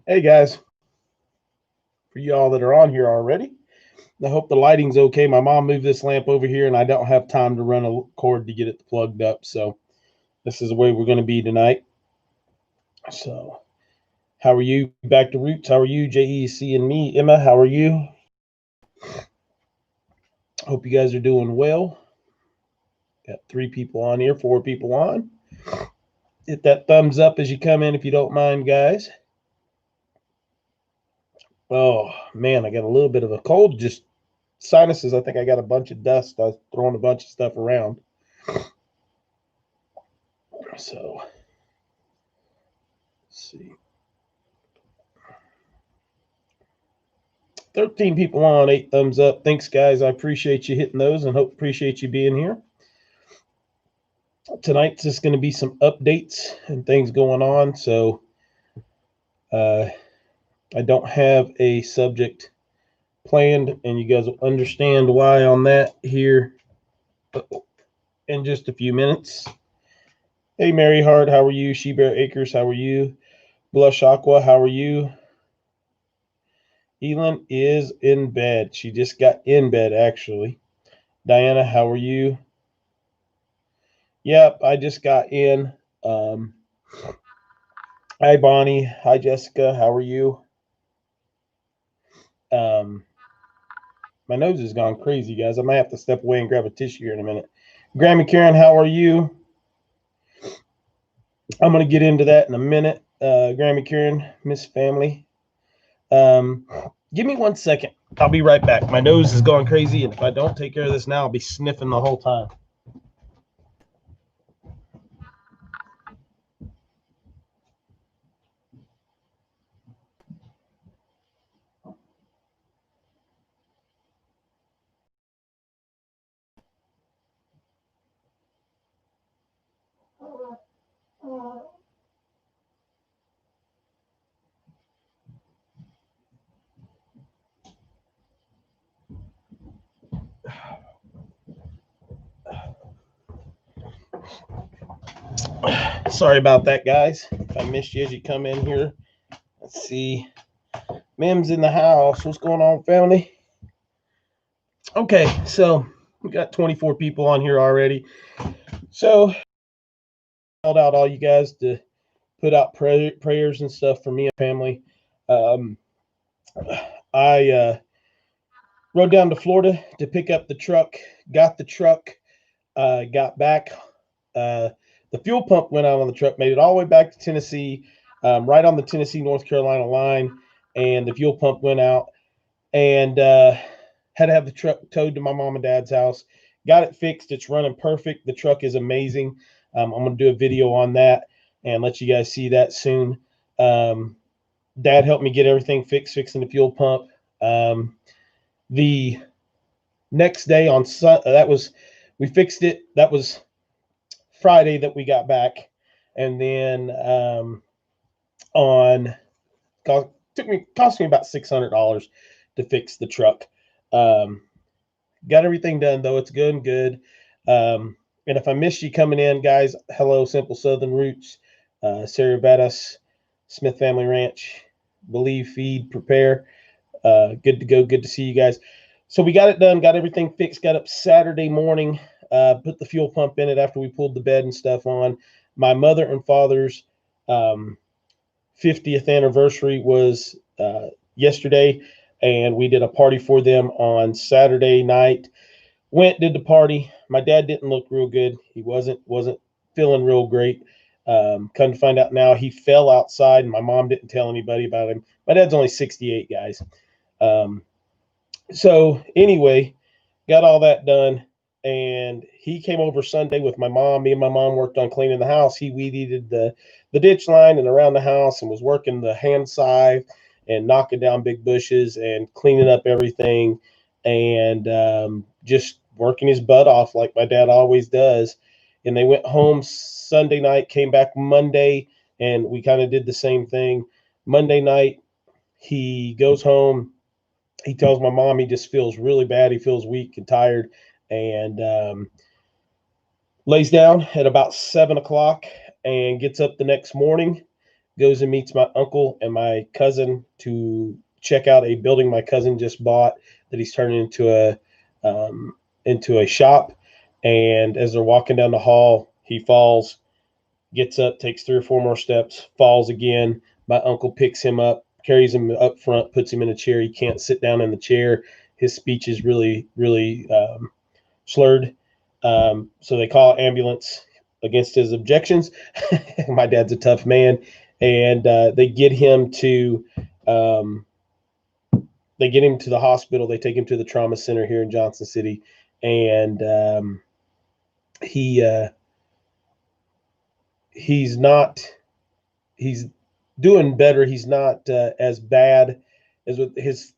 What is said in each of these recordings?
Hey guys, for y'all that are on here already, I hope the lighting's okay. My mom moved this lamp over here and I don't have time to run a cord to get it plugged up. So this is the way we're going to be tonight. So how are you? Back to roots. How are you? JEC and me. Emma, how are you? Hope you guys are doing well. Got 3 people on here, 4 people on. Hit that thumbs up as you come in if you don't mind, guys. Oh man, I got a little bit of a cold, just sinuses. I think I got a bunch of dust. I was throwing a bunch of stuff around. So let's see. 13 people on, 8 thumbs up. Thanks, guys. I appreciate you hitting those and appreciate you being here. Tonight's just going to be some updates and things going on. So I don't have a subject planned, and you guys will understand why on that here in just a few minutes. Hey, Mary Hart, how are you? She Bear Acres, how are you? Blush Aqua, how are you? ELYN is in bed. She just got in bed, actually. Diana, how are you? Yep, I just got in. Hi, Bonnie. Hi, Jessica. How are you? My nose has gone crazy, guys. I might have to step away and grab a tissue here in a minute. Grammy Karen, how are you? I'm going to get into that in a minute. Grammy Karen, Miss Family. Give me 1 second. I'll be right back. My nose is going crazy, and if I don't take care of this now, I'll be sniffing the whole time. Sorry about that, guys. If I missed you as you come in here. Let's see. Mim's in the house. What's going on, family? Okay, so we got 24 people on here already. So called out all you guys to put out prayers and stuff for me and family. I rode down to Florida to pick up the truck, got the truck, got back. The fuel pump went out on the truck, made it all the way back to Tennessee, right on the Tennessee-North Carolina line, and the fuel pump went out, and had to have the truck towed to my mom and dad's house. Got it fixed. It's running perfect. The truck is amazing. I'm going to do a video on that and let you guys see that soon. Dad helped me get everything fixed, fixing the fuel pump. The next day on we fixed it. That was Friday that we got back, and then cost me about $600 to fix the truck. Got everything done though. It's good. And if I missed you coming in, guys, hello, Simple Southern Roots, Sarah Vadas, Smith Family Ranch, Believe, Feed, Prepare. Good to go. Good to see you guys. So we got it done, got everything fixed, got up Saturday morning, put the fuel pump in it after we pulled the bed and stuff on. My mother and father's 50th anniversary was yesterday, and we did a party for them on Saturday night. Did the party. My dad didn't look real good. He wasn't feeling real great. Come to find out now, he fell outside, and my mom didn't tell anybody about him. My dad's only 68, guys. So anyway, got all that done, and he came over Sunday with my mom. Me and my mom worked on cleaning the house. He weed-eated the ditch line and around the house, and was working the hand scythe and knocking down big bushes and cleaning up everything, and just working his butt off like my dad always does. And they went home Sunday night, came back Monday, and we kind of did the same thing. Monday night, he goes home. He tells my mom he just feels really bad. He feels weak and tired, and lays down at about 7 o'clock. and gets up the next morning, goes and meets my uncle and my cousin to check out a building my cousin just bought that he's turning into a shop. And as they're walking down the hall, he falls, gets up, takes 3 or 4 more steps, falls again. My uncle picks him up, carries him up front, puts him in a chair. He can't sit down in the chair. His speech is really, really slurred. So they call ambulance against his objections. My dad's a tough man, and they get him to the hospital. They take him to the trauma center here in Johnson City, and he's doing better. He's not as bad as with his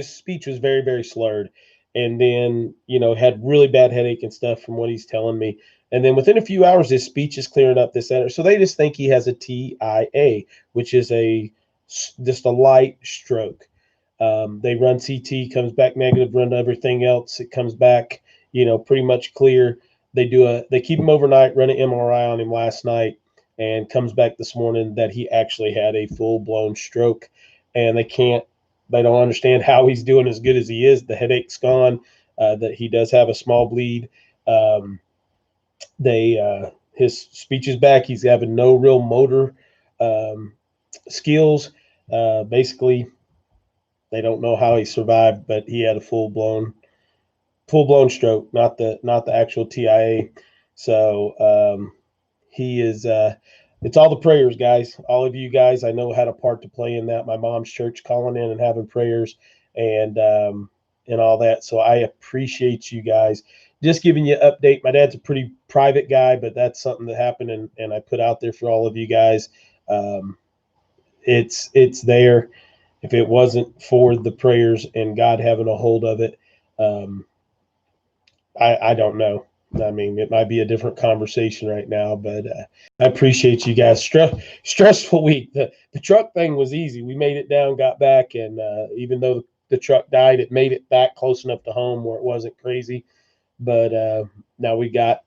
speech was very, very slurred, and then had really bad headache and stuff from what he's telling me. And then within a few hours, his speech is clearing up. This center, so they just think he has a TIA, which is just a light stroke. They run CT, comes back negative. Run everything else, it comes back pretty much clear. They keep him overnight, run an MRI on him last night, and comes back this morning that he actually had a full-blown stroke. And they don't understand how he's doing as good as he is. The headache's gone, that he does have a small bleed. His speech is back. He's having no real motor skills. Basically, they don't know how he survived, but he had a full-blown stroke, not the actual TIA. So he is it's all the prayers, guys. All of you guys I know had a part to play in that. My mom's church calling in and having prayers and all that. So I appreciate you guys. Just giving you an update. My dad's a pretty private guy, but that's something that happened and I put out there for all of you guys. It's there. If it wasn't for the prayers and God having a hold of it, I don't know. I mean, it might be a different conversation right now, but I appreciate you guys. Stressful week. The truck thing was easy. We made it down, got back, and even though the truck died, it made it back close enough to home where it wasn't crazy. But now we got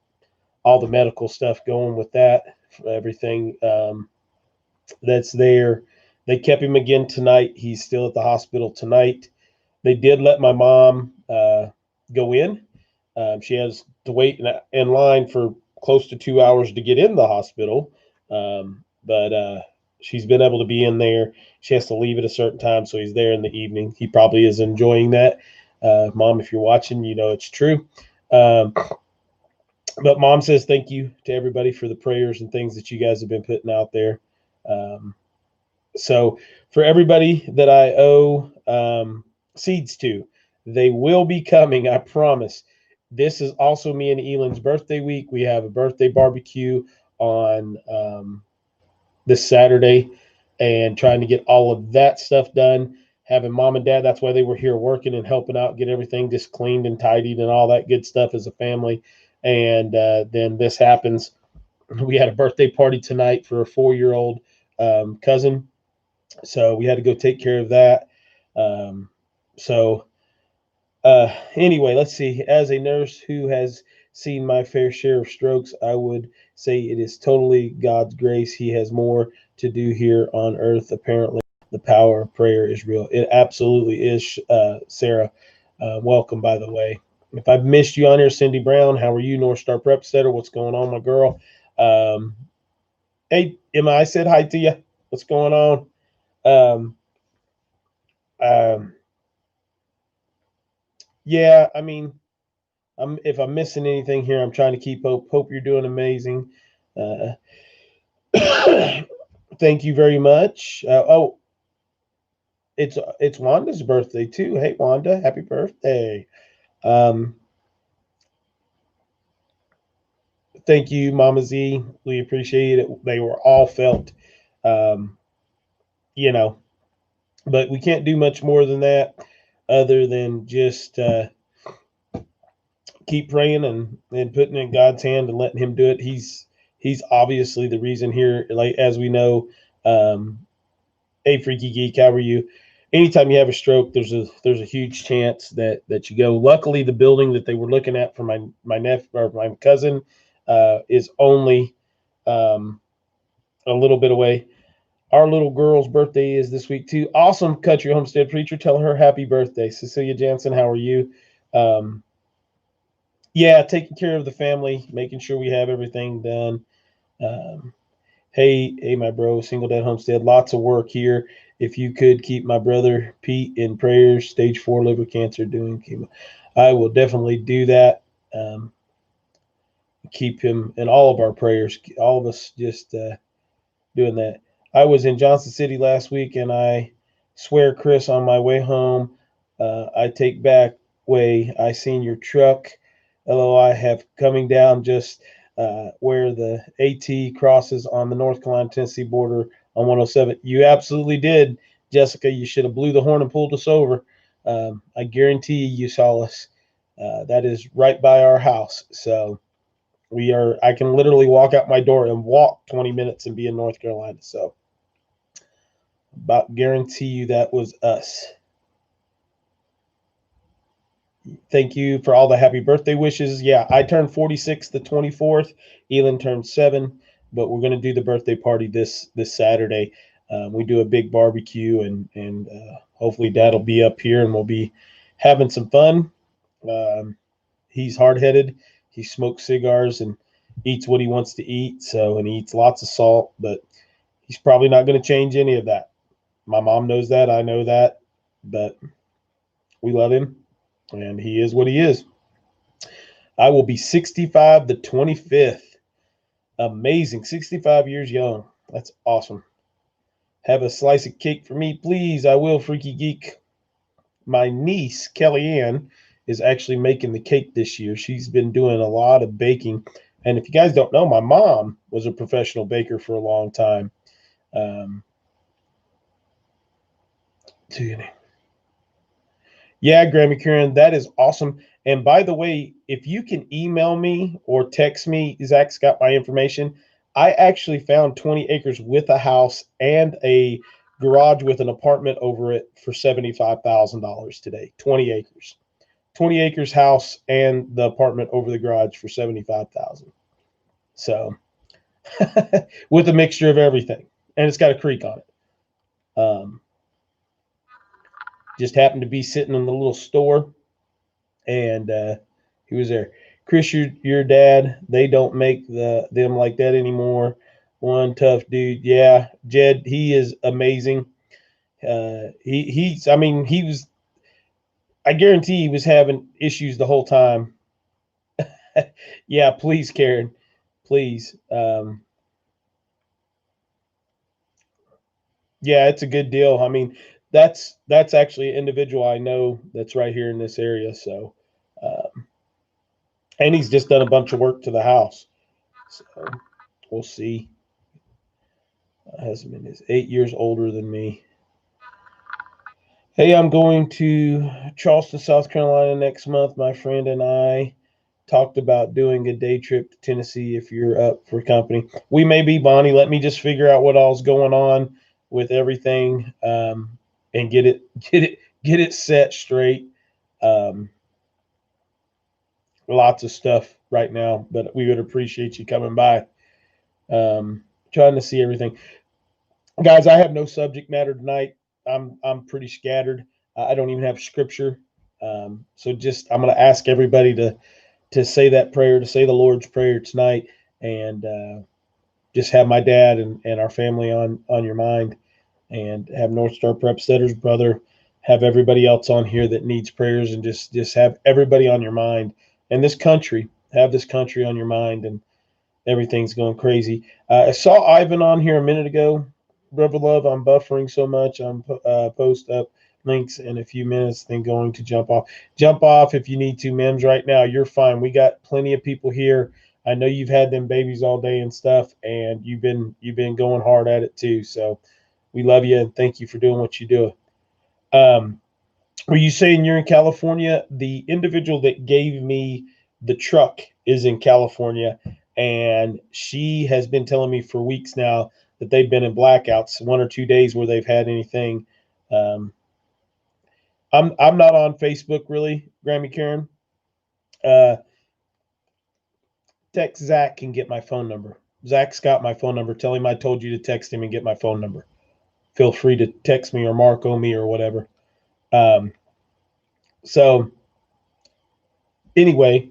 all the medical stuff going with that, everything that's there. They kept him again tonight. He's still at the hospital tonight. They did let my mom go in. She has to wait in line for close to 2 hours to get in the hospital. But she's been able to be in there. She has to leave at a certain time, so he's there in the evening. He probably is enjoying that. Mom, if you're watching, it's true. But Mom says thank you to everybody for the prayers and things that you guys have been putting out there. So for everybody that I owe seeds to, they will be coming, I promise. This is also me and ELYN's birthday week. We have a birthday barbecue on this Saturday and trying to get all of that stuff done. Having Mom and Dad, that's why they were here working and helping out, get everything just cleaned and tidied and all that good stuff as a family. And then this happens. We had a birthday party tonight for a 4-year-old cousin. So we had to go take care of that. Anyway, let's see. As a nurse who has seen my fair share of strokes, I would say it is totally God's grace. He has more to do here on earth. Apparently, the power of prayer is real. It absolutely is, Sarah. Welcome, by the way. If I've missed you on here, Cindy Brown, how are you? North Star Prep Setter, what's going on, my girl? Hey, Emma, I said hi to you. What's going on? Yeah, I mean, if I'm missing anything here, I'm trying to keep hope. Hope you're doing amazing. Thank you very much. It's Wanda's birthday too. Hey, Wanda, happy birthday. Thank you, Mama Z. We appreciate it. They were all felt, but we can't do much more than that other than just keep praying and putting it in God's hand and letting him do it. He's obviously the reason here, like, as we know. Hey, Freaky Geek, how are you? Anytime you have a stroke, there's a huge chance that you go. Luckily, the building that they were looking at for my nephew or my cousin is only a little bit away. Our little girl's birthday is this week too. Awesome country homestead preacher. Tell her happy birthday. Cecilia Jansen, how are you? Yeah, taking care of the family, making sure we have everything done. Um, hey, my bro, single dad homestead, lots of work here. If you could keep my brother Pete in prayers, stage 4 liver cancer, doing chemo, I will definitely do that. Keep him in all of our prayers. All of us just doing that. I was in Johnson City last week, and I swear, Chris, on my way home, I take back way. I seen your truck, although I have coming down just where the AT crosses on the North Carolina Tennessee border on 107. You absolutely did, Jessica. You should have blew the horn and pulled us over. I guarantee you saw us. That is right by our house. So I can literally walk out my door and walk 20 minutes and be in North Carolina. So about guarantee you that was us. Thank you for all the happy birthday wishes. Yeah, I turned 46 the 24th. ELYN turned 7, but we're going to do the birthday party this Saturday. We do a big barbecue, and hopefully Dad will be up here and we'll be having some fun. He's hard-headed. He smokes cigars and eats what he wants to eat. And he eats lots of salt, but he's probably not going to change any of that. My mom knows that. I know that, but we love him, and he is what he is. I will be 65 the 25th. Amazing. 65 years young. That's awesome. Have a slice of cake for me, please. I will, Freaky Geek. My niece, Kellyanne, is actually making the cake this year. She's been doing a lot of baking. And if you guys don't know, my mom was a professional baker for a long time. Yeah, Grammy Karen, that is awesome. And by the way, if you can email me or text me, Zach's got my information. I actually found 20 acres with a house and a garage with an apartment over it for $75,000 today. 20 acres. 20 acres house and the apartment over the garage for 75,000. So with a mixture of everything. And it's got a creek on it. Just happened to be sitting in the little store, and he was there. Chris, your dad, they don't make them like that anymore. One tough dude. Yeah, Jed, he is amazing. He was, I guarantee he was having issues the whole time. Yeah, please, Karen, please. Yeah, it's a good deal. I mean, that's actually an individual I know that's right here in this area. So, and he's just done a bunch of work to the house. So we'll see. My husband is 8 years older than me. Hey, I'm going to Charleston, South Carolina next month. My friend and I talked about doing a day trip to Tennessee if you're up for company. We may be, Bonnie. Let me just figure out what all's going on with everything, and get it set straight. Lots of stuff right now, but we would appreciate you coming by. Trying to see everything. Guys, I have no subject matter tonight. I'm pretty scattered. I don't even have scripture. So just I'm going to ask everybody to say that prayer, to say the Lord's Prayer tonight, and just have my dad and our family on your mind, and have North Star Prep Setter's brother, have everybody else on here that needs prayers, and just have everybody on your mind. And this country, have this country on your mind, and everything's going crazy. I saw Ivan on here a minute ago. Brother Love, I'm buffering so much. I'm post up links in a few minutes, then going to jump off. Jump off if you need to, Mims. Right now, you're fine. We got plenty of people here. I know you've had them babies all day and stuff, and you've been going hard at it too. So we love you and thank you for doing what you do. Were you saying you're in California? The individual that gave me the truck is in California, and she has been telling me for weeks now that they've been in blackouts, 1 or 2 days where they've had anything. I'm not on Facebook really, Grammy Karen. Text Zach and get my phone number. Zach's got my phone number. Tell him I told you to text him and get my phone number. Feel free to text me or Marco me or whatever. So anyway,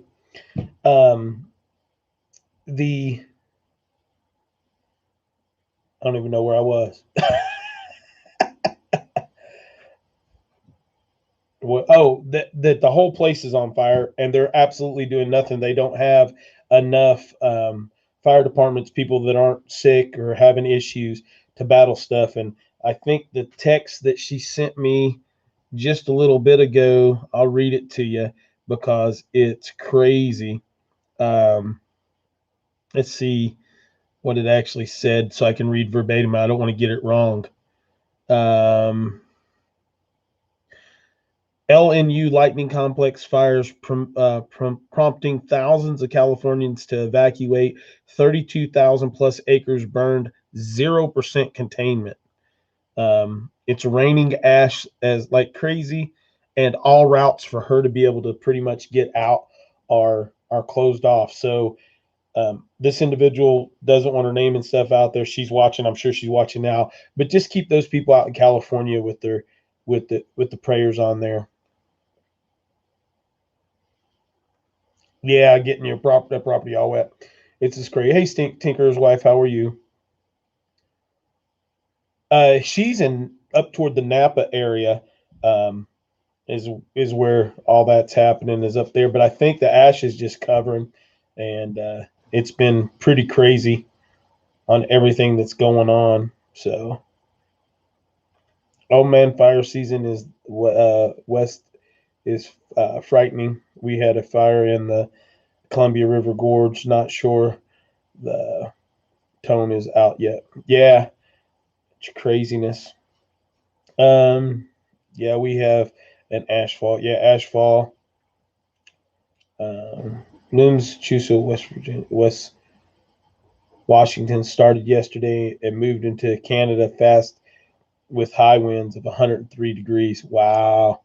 the I don't even know where I was. That the whole place is on fire and they're absolutely doing nothing. They don't have enough fire departments, people that aren't sick or having issues to battle stuff. And I think the text that she sent me just a little bit ago, I'll read it to you because it's crazy. Let's see what it actually said so I can read verbatim. I don't want to get it wrong. LNU lightning complex fires prompting thousands of Californians to evacuate. 32,000 plus acres burned, 0% containment. It's raining ash as like crazy, and all routes for her to be able to pretty much get out are closed off. So this individual doesn't want her name and stuff out there. She's watching. I'm sure she's watching now. But just keep those people out in California with the prayers on there. Yeah, getting your property all wet. It's just crazy. Hey, Tinker's wife, how are you? She's in up toward the Napa area. Um, is where all that's happening is up there. But I think the ash is just covering, and it's been pretty crazy on everything that's going on. So, oh man, fire season is west is frightening. We had a fire in the Columbia River Gorge. Not sure the tone is out yet. Yeah, it's craziness. Yeah, we have an ashfall. Yeah, ashfall. Looms, Chuso, West Virginia, West Washington started yesterday and moved into Canada fast with high winds of 103 degrees. Wow.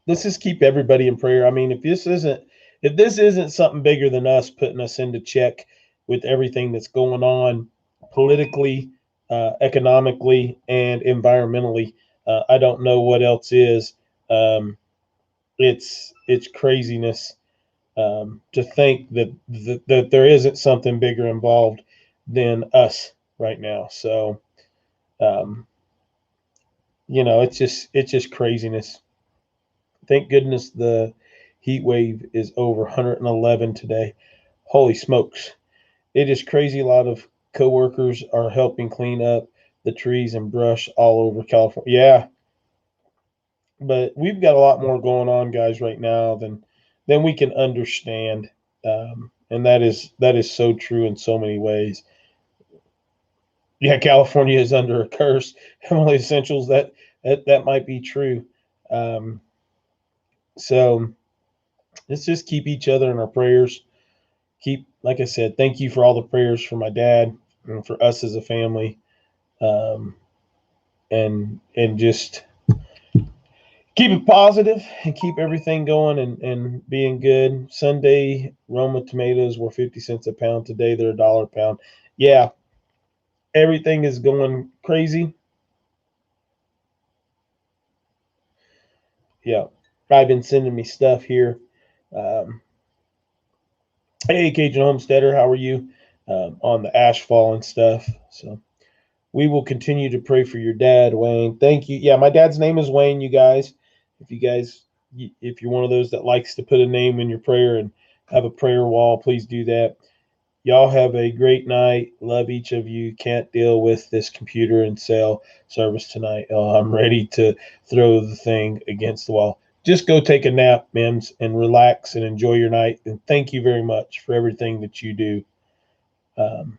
Let's just keep everybody in prayer. I mean, if this isn't something bigger than us putting us into check with everything that's going on politically, economically, and environmentally, I don't know what else is. Um, it's craziness to think that there isn't something bigger involved than us right now. So, um, it's just craziness. Thank goodness the heat wave is over 111 today. Holy smokes. It is crazy. A lot of coworkers are helping clean up the trees and brush all over California. Yeah, but we've got a lot more going on, guys, right now than we can understand. And that is so true in so many ways. Yeah, California is under a curse. Emily Essentials, that might be true. Um, so let's just keep each other in our prayers. Like I said, thank you for all the prayers for my dad and for us as a family, um, and just keep it positive and keep everything going and being good. Sunday, Roma tomatoes were 50 cents a pound. Today, they're $1 a pound. Yeah, everything is going crazy. Yeah, I've been sending me stuff here. Um, hey, Cajun Homesteader, how are you? On the ashfall and stuff. So we will continue to pray for your dad, Wayne. Thank you. Yeah, my dad's name is Wayne, you guys. If you're one of those that likes to put a name in your prayer and have a prayer wall, please do that. Y'all have a great night. Love each of you. Can't deal with this computer and cell service tonight. I'm ready to throw the thing against the wall. Just go take a nap, Mims, and relax and enjoy your night. And thank you very much for everything that you do. Um,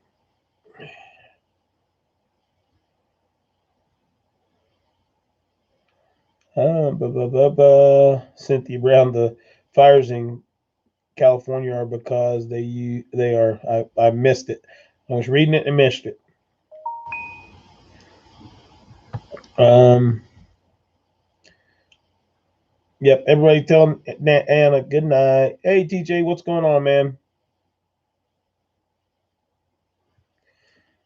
Cynthia Brown, the fires in California are because they are. I missed it. I was reading it and missed it. Um, Yep. Everybody tell Anna good night. Hey TJ, what's going on, man?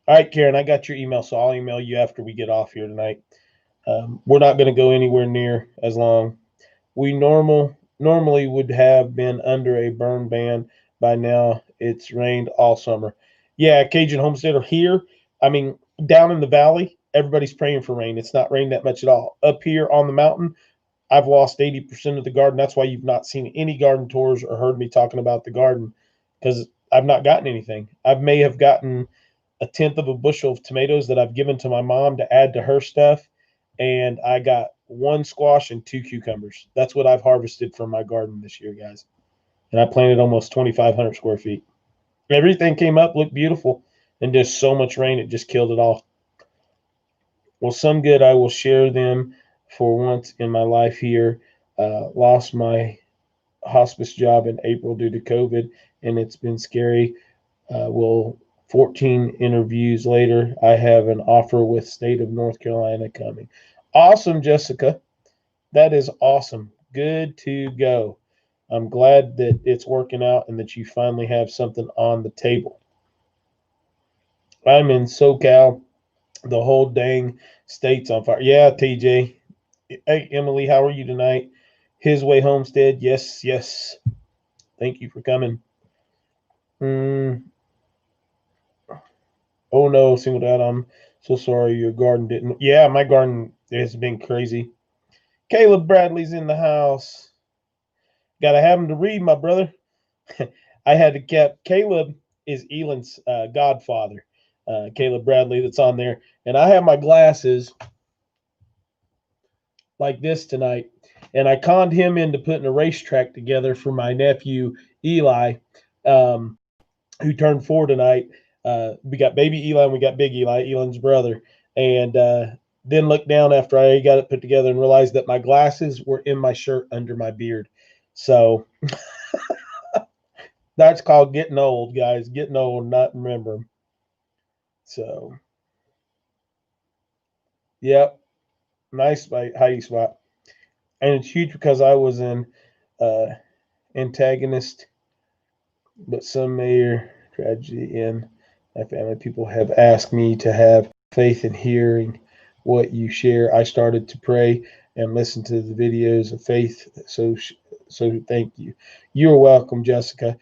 All right, Karen, I got your email, so I'll email you after we get off here tonight. We're not going to go anywhere near as long. We normally would have been under a burn ban by now. It's rained all summer. Yeah, Cajun Homesteader here. I mean, down in the valley, everybody's praying for rain. It's not rained that much at all. Up here on the mountain, I've lost 80% of the garden. That's why you've not seen any garden tours or heard me talking about the garden, because I've not gotten anything. I may have gotten a tenth of a bushel of tomatoes that I've given to my mom to add to her stuff, and I got one squash and two cucumbers. That's what I've harvested from my garden this year, guys. And I planted almost 2,500 square feet. Everything came up, looked beautiful, and just so much rain, it just killed it all. Well, some good. I will share them for once in my life here. Lost my hospice job in April due to COVID, and it's been scary. Well, 14 interviews later, I have an offer with state of North Carolina coming. Awesome, Jessica. That is awesome. Good to go. I'm glad that it's working out and that you finally have something on the table. I'm in SoCal. The whole dang state's on fire. Yeah, TJ. Hey, Emily, how are you tonight? His Way Homestead. Yes, yes. Thank you for coming. Oh no, singled out. I'm so sorry your garden didn't. Yeah, my garden has been crazy. Caleb Bradley's in the house. Gotta have him to read, my brother. I had to keep. Caleb is ELYN's godfather. Caleb Bradley, that's on there. And I have my glasses like this tonight. And I conned him into putting a racetrack together for my nephew, Eli, who turned 4 tonight. We got baby Eli and we got big Eli, ELYN's brother. And then looked down after I got it put together and realized that my glasses were in my shirt under my beard. So that's called getting old, guys. Getting old, not remember them. So, yep, nice hiding spot. And it's huge because I was an antagonist, but some major tragedy in my family. People have asked me to have faith in hearing what you share. I started to pray and listen to the videos of faith. So thank you. You're welcome, Jessica.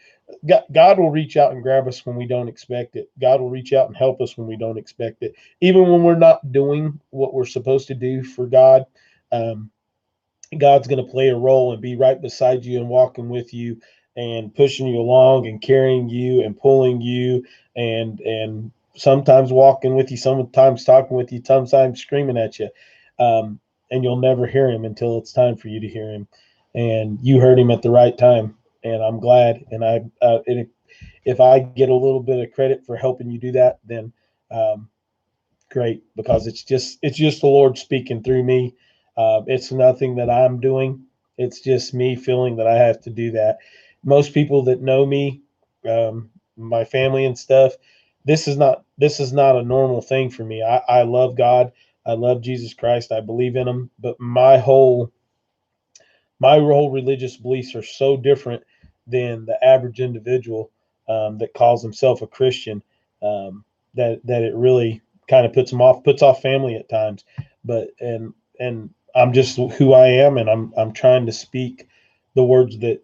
God will reach out and grab us when we don't expect it. God will reach out and help us when we don't expect it. Even when we're not doing what we're supposed to do for God, God's going to play a role and be right beside you and walking with you and pushing you along and carrying you and pulling you and sometimes walking with you, sometimes talking with you, sometimes screaming at you. And you'll never hear him until it's time for you to hear him. And you heard him at the right time. And I'm glad. And if I get a little bit of credit for helping you do that, then great, because it's just the Lord speaking through me. It's nothing that I'm doing. It's just me feeling that I have to do that. Most people that know me, my family and stuff, this is not a normal thing for me. I love God. I love Jesus Christ. I believe in him, but my whole religious beliefs are so different than the average individual that calls himself a Christian, that it really kind of puts off family at times. But and I'm just who I am, and I'm trying to speak the words that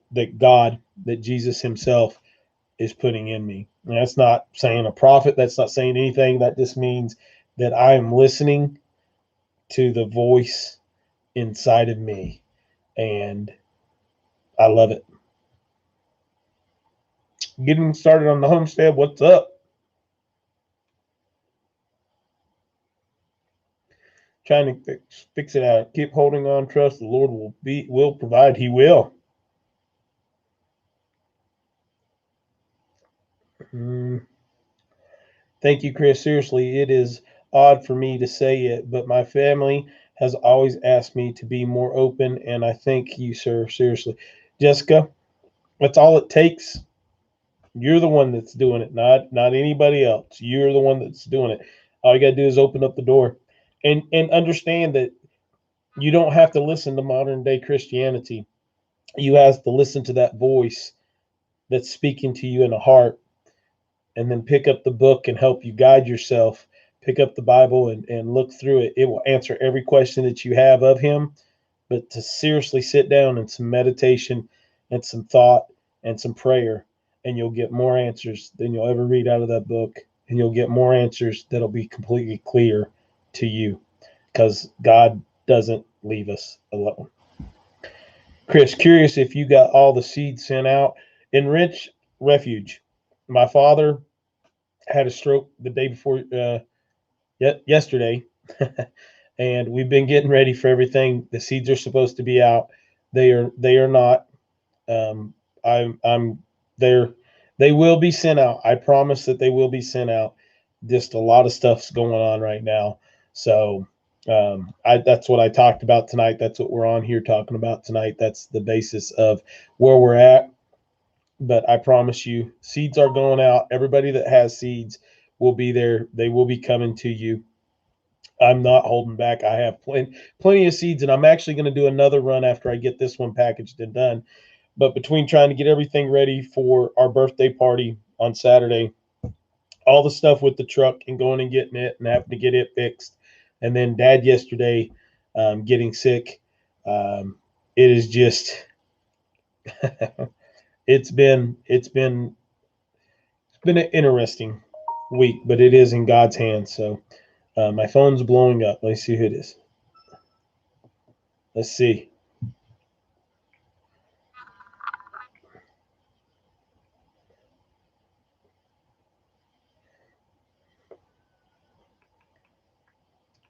Jesus himself is putting in me. And that's not saying a prophet. That's not saying anything. That just means that I am listening to the voice inside of me, and I love it. Getting started on the homestead. What's up? Trying to fix it out. Keep holding on. Trust the Lord will provide. He will. Thank you, Chris. Seriously, it is odd for me to say it, but my family has always asked me to be more open, and I thank you, sir. Seriously, Jessica, that's all it takes. You're the one that's doing it, not anybody else. You're the one that's doing it. All you got to do is open up the door, and understand that you don't have to listen to modern day Christianity. You have to listen to that voice that's speaking to you in the heart, and then pick up the book and help you guide yourself. Pick up the Bible and look through it. It will answer every question that you have of him. But to seriously sit down and some meditation and some thought and some prayer, and you'll get more answers than you'll ever read out of that book. And you'll get more answers that'll be completely clear to you, because God doesn't leave us alone. Chris, curious if you got all the seeds sent out. Enrich Refuge. My father had a stroke the day before yesterday, and we've been getting ready for everything. The seeds are supposed to be out. They are not. I'm there. They will be sent out. I promise that they will be sent out. Just a lot of stuff's going on right now. So that's what I talked about tonight. That's what we're on here talking about tonight. That's the basis of where we're at. But I promise you, seeds are going out. Everybody that has seeds will be there. They will be coming to you. I'm not holding back. I have plenty of seeds, and I'm actually going to do another run after I get this one packaged and done. But between trying to get everything ready for our birthday party on Saturday, all the stuff with the truck and going and getting it and having to get it fixed, and then Dad yesterday getting sick, it is just it's been an interesting week, but it is in God's hands. So my phone's blowing up. Let me see who it is. Let's see.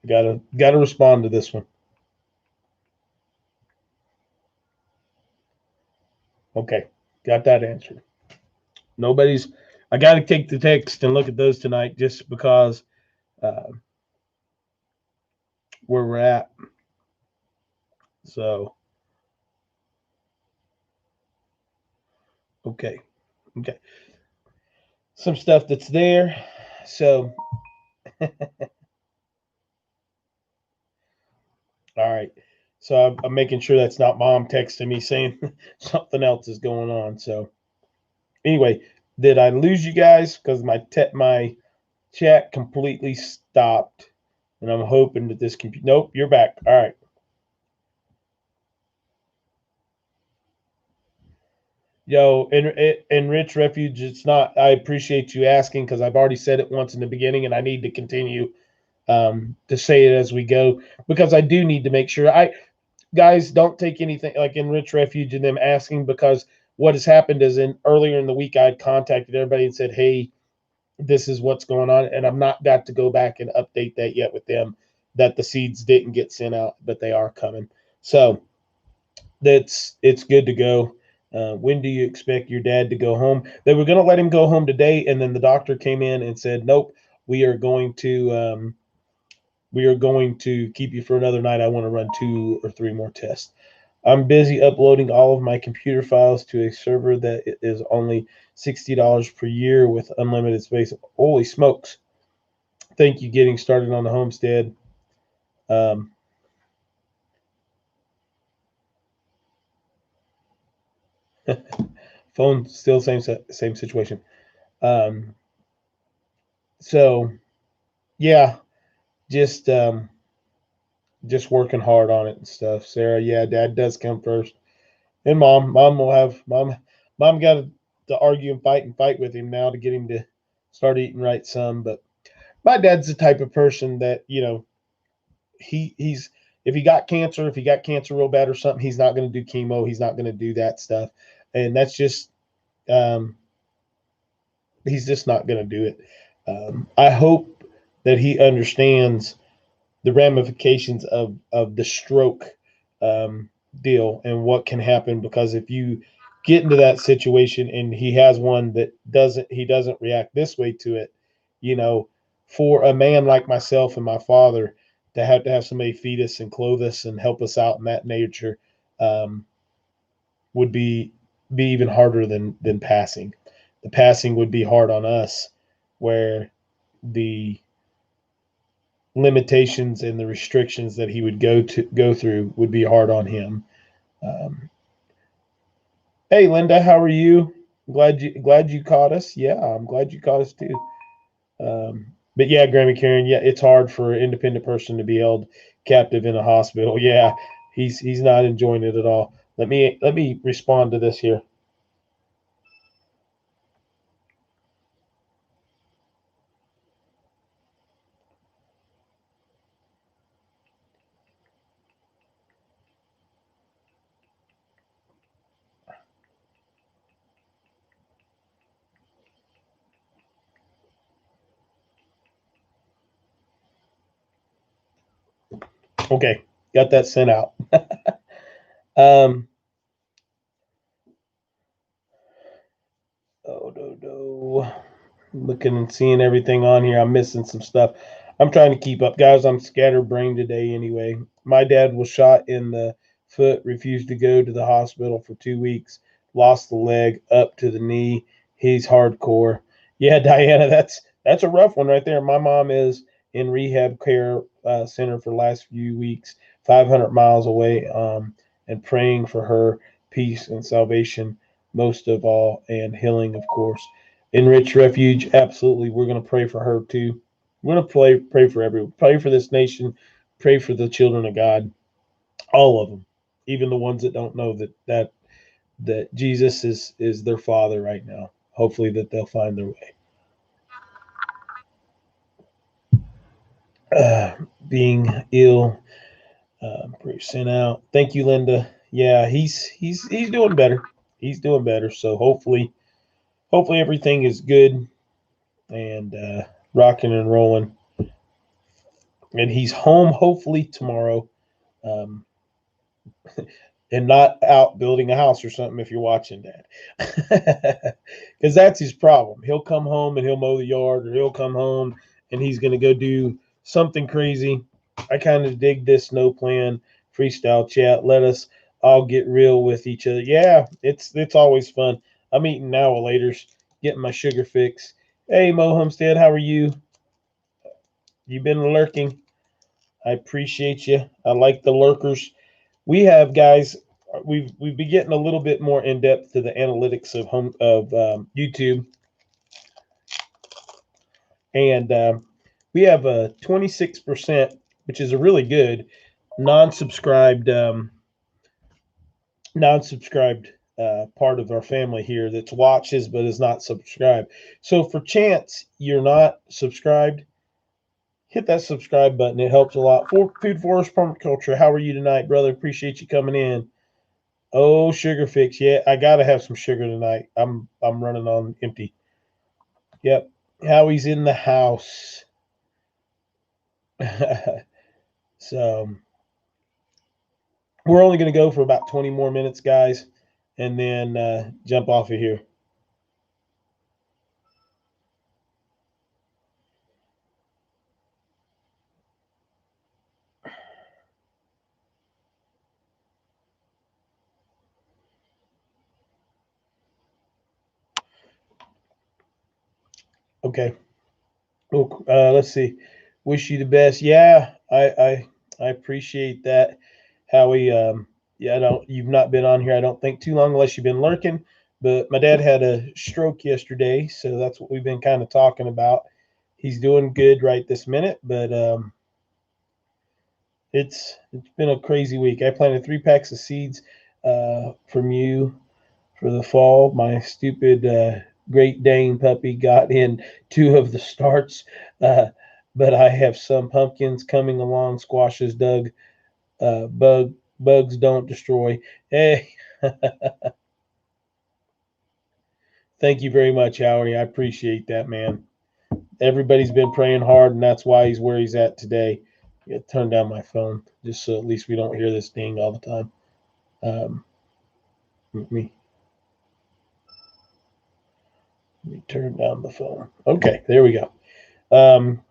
Gotta respond to this one. Okay, got that answered. I got to take the text and look at those tonight, just because where we're at. So, okay. Some stuff that's there. So, all right. So I'm making sure that's not Mom texting me saying something else is going on. So, anyway, did I lose you guys? Because my chat completely stopped, and I'm hoping that this computer. Nope, you're back. All right. Yo, Enrich Refuge, it's not. I appreciate you asking, because I've already said it once in the beginning, and I need to continue to say it as we go, because I do need to make sure. Guys, don't take anything like Enrich Refuge and them asking, because what has happened is earlier in the week I had contacted everybody and said, hey, this is what's going on, and I've not got to go back and update that yet with them, that the seeds didn't get sent out, but they are coming. So it's good to go. When do you expect your dad to go home? They were going to let him go home today, and then the doctor came in and said, nope, we are going to keep you for another night. I want to run 2 or 3 more tests. I'm busy uploading all of my computer files to a server that is only $60 per year with unlimited space. Holy smokes. Thank you. Getting started on the homestead. Phone still same situation. So yeah, just working hard on it and stuff. Sarah, yeah, Dad does come first, and Mom got to argue and fight with him now to get him to start eating right some. But my dad's the type of person that, he's if he got cancer real bad or something, he's not going to do chemo. He's not going to do that stuff, and that's just he's just not going to do it. I hope that he understands the ramifications of the stroke deal and what can happen, because if you get into that situation and he has one that doesn't react this way to it, for a man like myself and my father to have somebody feed us and clothe us and help us out in that nature would be even harder than passing. The passing would be hard on us, where the limitations and the restrictions that he would go through would be hard on him. Hey, Linda, how are you? Glad you caught us. Yeah, I'm glad you caught us too. But yeah, Grammy Karen, yeah, it's hard for an independent person to be held captive in a hospital. Yeah, he's not enjoying it at all. Let me respond to this here. Okay, got that sent out. um, oh no. Looking and seeing everything on here. I'm missing some stuff. I'm trying to keep up, guys. I'm scatterbrained today anyway. My dad was shot in the foot, refused to go to the hospital for 2 weeks, lost the leg up to the knee. He's hardcore. Yeah, Diana, that's a rough one right there. My mom is in rehab care center for the last few weeks, 500 miles away, and praying for her peace and salvation most of all, and healing, of course. Enrich Refuge, absolutely. We're going to pray for her too. We're going to pray for everyone. Pray for this nation. Pray for the children of God, all of them, even the ones that don't know that Jesus is their Father right now. Hopefully that they'll find their way. Being ill, sent out. Thank you, Linda. Yeah, he's doing better. He's doing better. So hopefully everything is good and rocking and rolling. And he's home hopefully tomorrow, um, and not out building a house or something. If you're watching that, because that's his problem. He'll come home and he'll mow the yard, or he'll come home and he's going to go do something crazy. I kind of dig this no plan freestyle chat. Let us all get real with each other. Yeah, it's always fun. I'm eating now laters, getting my sugar fix. Hey Mo Homestead, how are you? You've been lurking. I appreciate you. I like the lurkers. We have guys. We've been getting a little bit more in depth to the analytics of YouTube, and we have a 26%, which is a really good non-subscribed non-subscribed part of our family here that's watches but is not subscribed. So for chance you're not subscribed, hit that subscribe button. It helps a lot. For Food Forest Permaculture, how are you tonight, brother? Appreciate you coming in. Oh, sugar fix. Yeah, I gotta have some sugar tonight. I'm running on empty. Yep. Howie's in the house. So we're only gonna go for about 20 more minutes, guys, and then jump off of here. Okay. Well, let's see. Wish you the best. Yeah, I appreciate that, Howie. Yeah, I don't. You've not been on here, I don't think, too long, unless you've been lurking. But my dad had a stroke yesterday, so that's what we've been kind of talking about. He's doing good right this minute, but it's been a crazy week. I planted 3 packs of seeds from you for the fall. My stupid Great Dane puppy got in 2 of the starts, uh, but I have some pumpkins coming along. Squashes, Doug. Bugs don't destroy. Hey, thank you very much, Howie. I appreciate that, man. Everybody's been praying hard, and that's why he's where he's at today. Turn down my phone just so at least we don't hear this ding all the time. Um, let me let me turn down the phone. Okay, there we go. Um,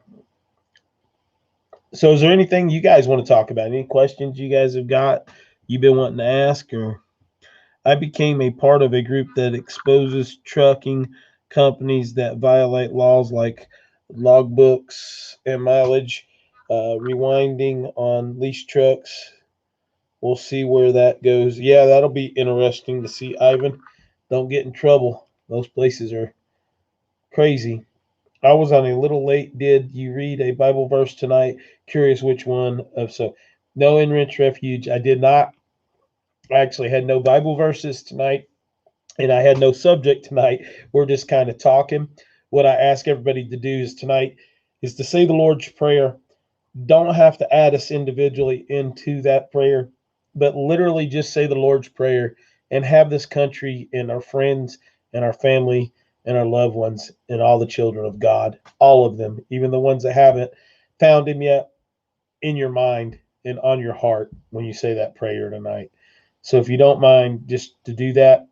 so, is there anything you guys want to talk about? Any questions you guys have got? You've been wanting to ask, or I became a part of a group that exposes trucking companies that violate laws like logbooks and mileage, rewinding on lease trucks. We'll see where that goes. Yeah, that'll be interesting to see, Ivan. Don't get in trouble. those places are crazy. I was on a little late. Did you read a Bible verse tonight? Curious which one of so. No enriched refuge. I did not. I actually had no Bible verses tonight, and I had no subject tonight. We're just kind of talking. What I ask everybody to do is tonight is to say the Lord's Prayer. Don't have to add us individually into that prayer, but literally just say the Lord's Prayer and have this country and our friends and our family and our loved ones and all the children of God, all of them, even the ones that haven't found Him yet, in your mind and on your heart when you say that prayer tonight. So if you don't mind just to do that,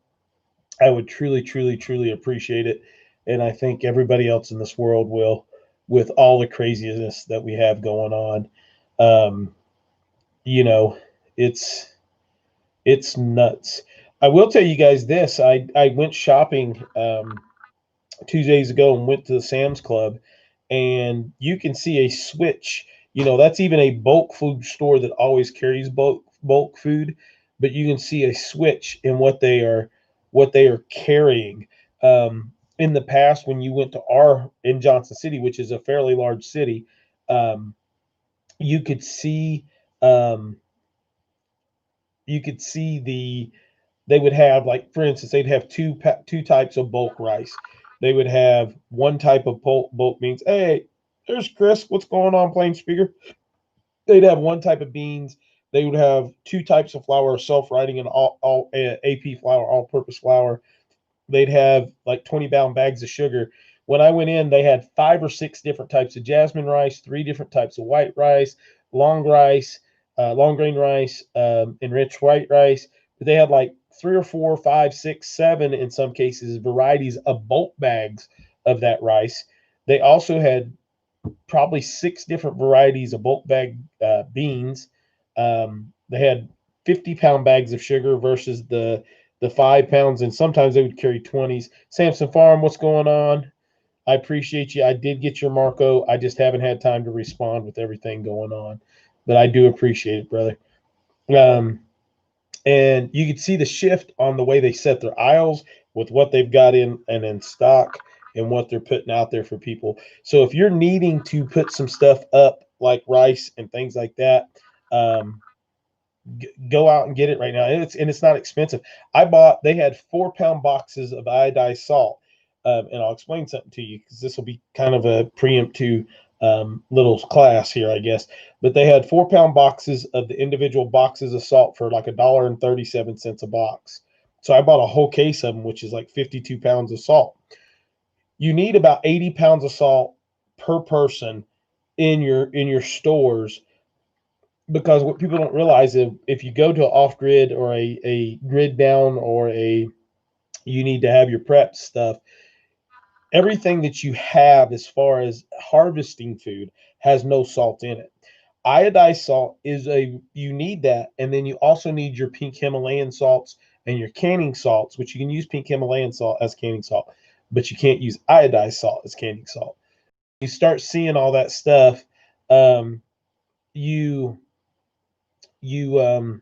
I would truly, truly, truly appreciate it. And I think everybody else in this world will, with all the craziness that we have going on. Um, you know, it's it's nuts. I will tell you guys this. I went shopping 2 days ago and went to the Sam's Club, and you can see a switch. That's even a bulk food store that always carries bulk food, but you can see a switch in what they are carrying. In the past, when you went to in Johnson City, which is a fairly large city, um, you could see um, you could see they would have, like, for instance, they'd have two types of bulk rice. They would have one type of bulk beans. Hey, there's Chris. What's going on, plain speaker? They'd have one type of beans. They would have two types of flour, self-rising and all AP flour, all-purpose flour. They'd have like 20-pound bags of sugar. When I went in, they had 5 or 6 different types of jasmine rice, 3 different types of white rice, long grain rice, enriched white rice. But they had like 3 or 4, 5, 6, 7, in some cases, varieties of bulk bags of that rice. They also had probably 6 different varieties of bulk bag beans. They had 50-pound bags of sugar versus the 5 pounds, and sometimes they would carry 20s. Samson Farm, what's going on? I appreciate you. I did get your Marco. I just haven't had time to respond with everything going on, but I do appreciate it, brother. Um, and you can see the shift on the way they set their aisles with what they've got in stock and what they're putting out there for people. So if you're needing to put some stuff up like rice and things like that, um, go out and get it right now. And it's not expensive. They had 4-pound boxes of iodized salt. And I'll explain something to you because this will be kind of a preempt to little class here, I guess. But they had 4-pound boxes of the individual boxes of salt for like $1.37 a box. So I bought a whole case of them, which is like 52 pounds of salt. You need about 80 pounds of salt per person in your stores, because what people don't realize is if you go to an off grid or a grid down or you need to have your prep stuff, everything that you have as far as harvesting food has no salt in it. Iodized salt you need that. And then you also need your pink Himalayan salts and your canning salts, which you can use pink Himalayan salt as canning salt, but you can't use iodized salt as canning salt. You start seeing all that stuff. You you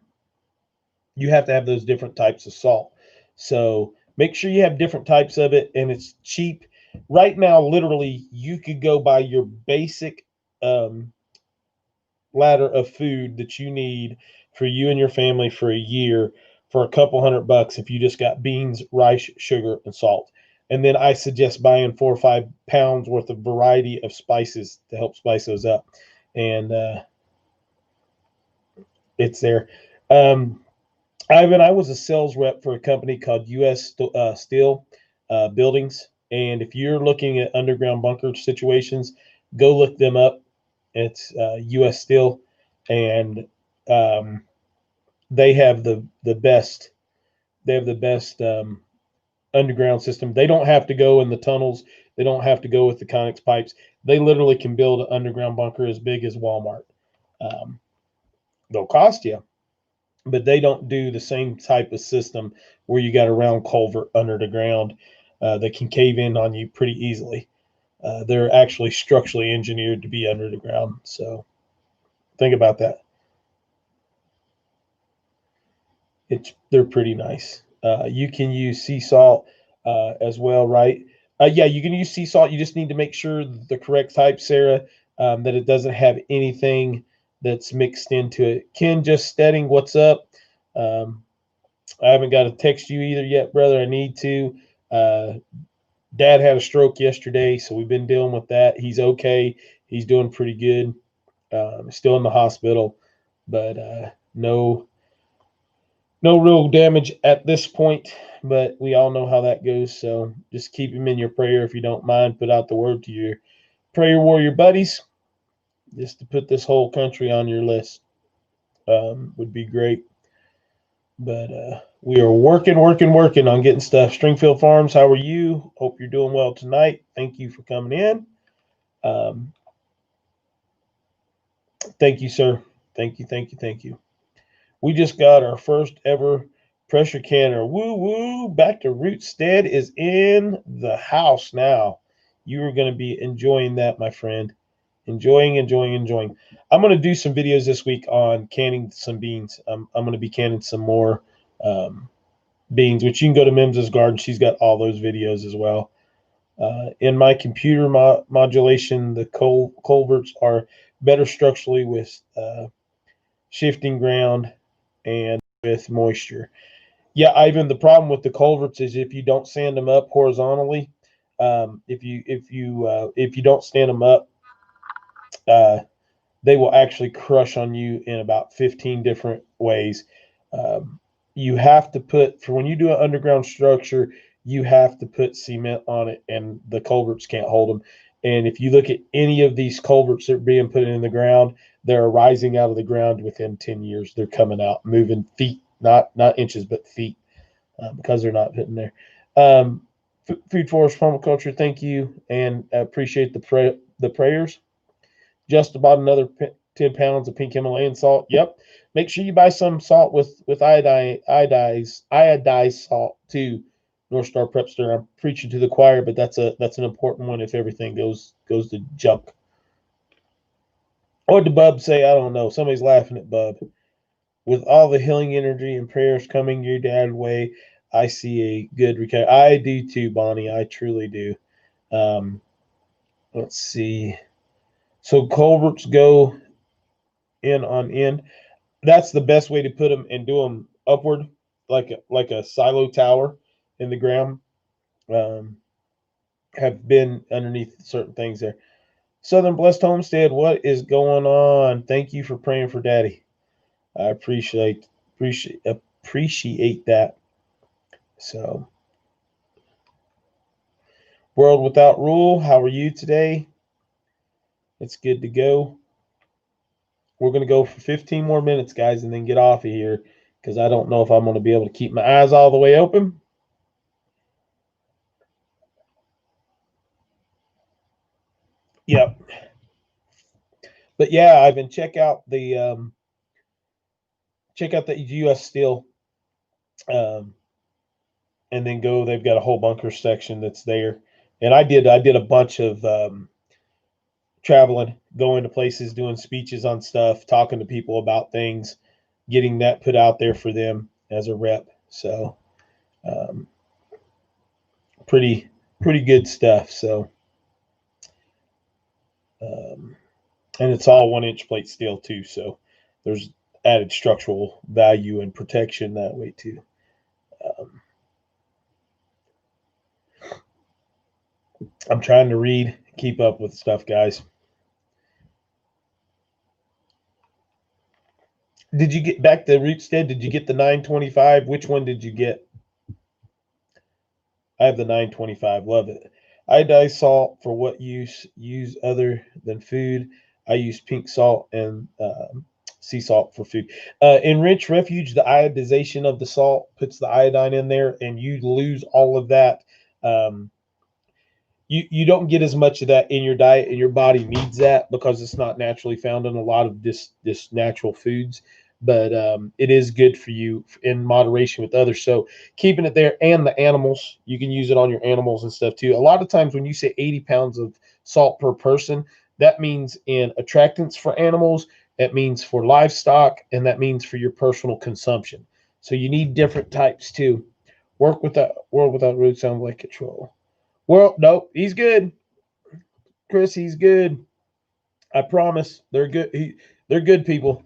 you have to have those different types of salt. So make sure you have different types of it, and it's cheap. Right now, literally, you could go buy your basic um, ladder of food that you need for you and your family for a year for a couple $100 if you just got beans, rice, sugar, and salt. And then I suggest buying 4 or 5 pounds worth of variety of spices to help spice those up. And it's there. Um, Ivan, I was a sales rep for a company called US Steel Buildings. And if you're looking at underground bunker situations, go look them up. It's US Steel. And um, they have the best. They have the best underground system. They don't have to go in the tunnels. They don't have to go with the Conex pipes. They literally can build an underground bunker as big as Walmart. Um, they'll cost you, but they don't do the same type of system where you got a round culvert under the ground that can cave in on you pretty easily. They're actually structurally engineered to be under the ground. So think about that. They're pretty nice. You can use sea salt. as well, right? Yeah, you can use sea salt. You just need to make sure the correct type, Sarah, that it doesn't have anything that's mixed into it. Ken, just steading, what's up? Um, I haven't got to text you either yet, brother. I need to. Uh, Dad had a stroke yesterday, so we've been dealing with that. He's okay. He's doing pretty good. Still in the hospital, but no real damage at this point. But we all know how that goes. So just keep him in your prayer if you don't mind. Put out the word to your prayer warrior buddies, just to put this whole country on your list. Would be great. But we are working on getting stuff. Stringfield Farms, how are you? Hope you're doing well tonight. Thank you for coming in. Um, thank you, sir. Thank you. We just got our first ever pressure canner. Woo woo. Back to Rootstead is in the house now. You are going to be enjoying that, my friend. Enjoying. I'm going to do some videos this week on canning some beans. I'm going to be canning some more beans, which you can go to Mims's Garden. She's got all those videos as well. In my computer modulation, the culverts are better structurally with shifting ground and with moisture. Yeah, Ivan, the problem with the culverts is if you don't sand them up horizontally, if you don't stand them up, uh, they will actually crush on you in about 15 different ways. You have to put, for when you do an underground structure, you have to put cement on it, and the culverts can't hold them. And if you look at any of these culverts that are being put in the ground, they're rising out of the ground within 10 years. They're coming out, moving feet, not inches, but feet, because they're not putting there. Food Forest Permaculture, thank you, and I appreciate the prayers. Just about another 10 pounds of pink Himalayan salt. Yep. Make sure you buy some salt with iodized salt too. North Star Prepster. I'm preaching to the choir, but that's an important one if everything goes to junk. What did Bub say? I don't know. Somebody's laughing at Bub. With all the healing energy and prayers coming your dad way, I see a good recovery. I do too, Bonnie. I truly do. Let's see. So culverts go in on end. That's the best way to put them and do them upward, like a silo tower in the ground. Have been underneath certain things there. Southern Blessed Homestead, what is going on? Thank you for praying for Daddy. I appreciate that. So, World Without Rule, how are you today? It's good to go. We're going to go for 15 more minutes, guys, and then get off of here because I don't know if I'm going to be able to keep my eyes all the way open. Yep. But yeah, Ivan, check out the U.S. Steel, and then go. They've got a whole bunker section that's there, and I did a bunch of traveling, going to places, doing speeches on stuff, talking to people about things, getting that put out there for them as a rep. So, pretty good stuff. So, and it's all 1-inch plate steel too. So, there's added structural value and protection that way too. I'm trying to read, keep up with stuff, guys. Did you get back to Rootstead? Did you get the 925? Which one did you get? I have the 925. Love it. Iodized salt for what use other than food? I use pink salt and sea salt for food. Enrich Refuge, the iodization of the salt puts the iodine in there, and you lose all of that. You don't get as much of that in your diet, and your body needs that because it's not naturally found in a lot of this natural foods. But it is good for you in moderation with others. So keeping it there, and the animals, you can use it on your animals and stuff too. A lot of times when you say 80 pounds of salt per person, that means in attractants for animals, that means for livestock, and that means for your personal consumption. So you need different types too. World without roots sounds like control. Well, no, he's good. Chris, he's good. I promise. They're good. They're good people.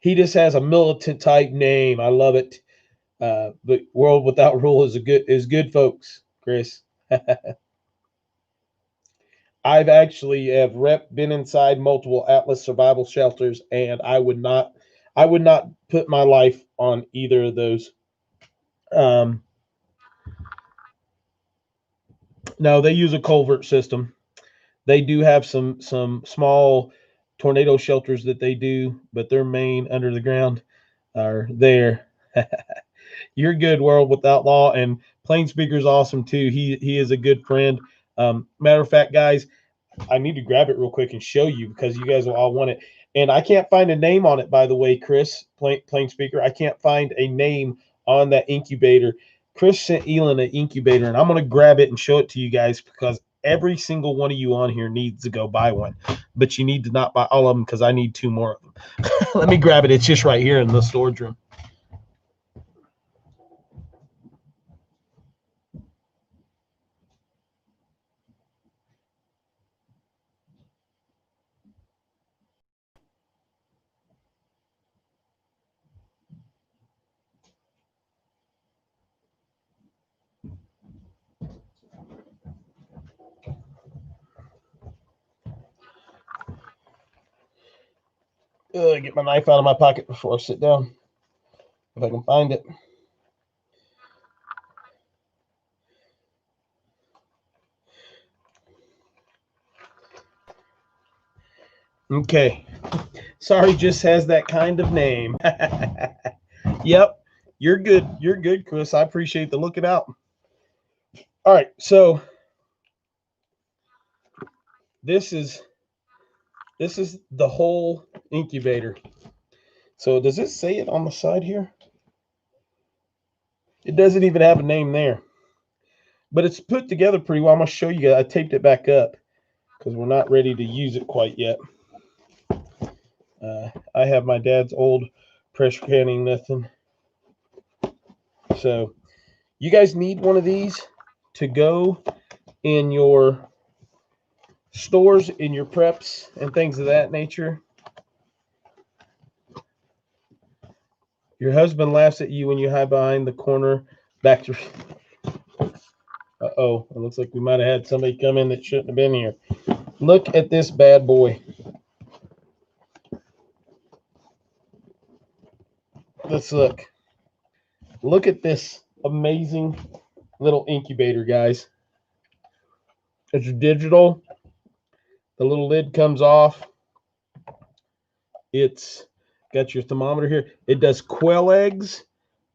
He just has a militant type name. I love it. But World Without Rule is good, folks. Chris, I've actually have been inside multiple Atlas survival shelters, and I would not put my life on either of those. Um, no, they use a culvert system. They do have some small tornado shelters that they do, but their main under the ground are there. You're good, World Without Law, and Plain Speaker's awesome too. He is a good friend. Matter of fact, guys, I need to grab it real quick and show you because you guys will all want it. And I can't find a name on it, by the way, Chris, Plain Speaker. I can't find a name on that incubator. Chris sent ELYN an incubator, and I'm going to grab it and show it to you guys because every single one of you on here needs to go buy one. But you need to not buy all of them because I need 2 more of them. Let me grab it. It's just right here in the storage room. Get my knife out of my pocket before I sit down, if I can find it. Okay. Sorry, just has that kind of name. Yep. You're good. You're good, Chris. I appreciate the looking out. All right. So this is the whole incubator. So does it say it on the side here? It doesn't even have a name there. But it's put together pretty well. I'm going to show you guys. I taped it back up because we're not ready to use it quite yet. I have my dad's old pressure canning nothing. So you guys need one of these to go in your stores, in your preps and things of that nature. Your husband laughs at you when you hide behind the corner back to... Uh-oh, it looks like we might have had somebody come in that shouldn't have been here. Look at this bad boy. Let's look. Look at this amazing little incubator, guys. It's digital. The little lid comes off. It's got your thermometer here. It does quail eggs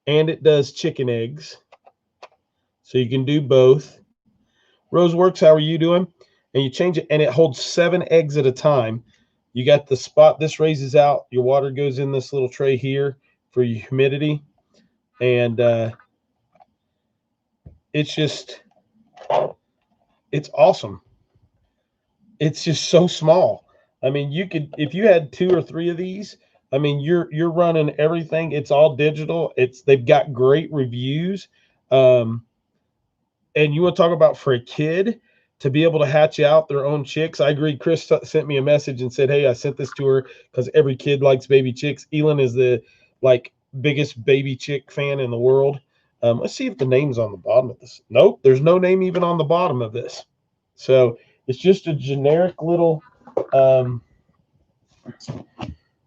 and it does chicken eggs. So you can do both. Roseworks, how are you doing? And you change it, and it holds 7 eggs at a time. You got the spot. This raises out. Your water goes in this little tray here for your humidity. And it's awesome. It's just so small. I mean, you could, if you had 2 or 3 of these, I mean, you're running everything. It's all digital. They've got great reviews. And you want to talk about for a kid to be able to hatch out their own chicks. I agree. Chris sent me a message and said, hey, I sent this to her because every kid likes baby chicks. ELYN is the biggest baby chick fan in the world. Let's see if the name's on the bottom of this. Nope, there's no name even on the bottom of this. So it's just a generic little,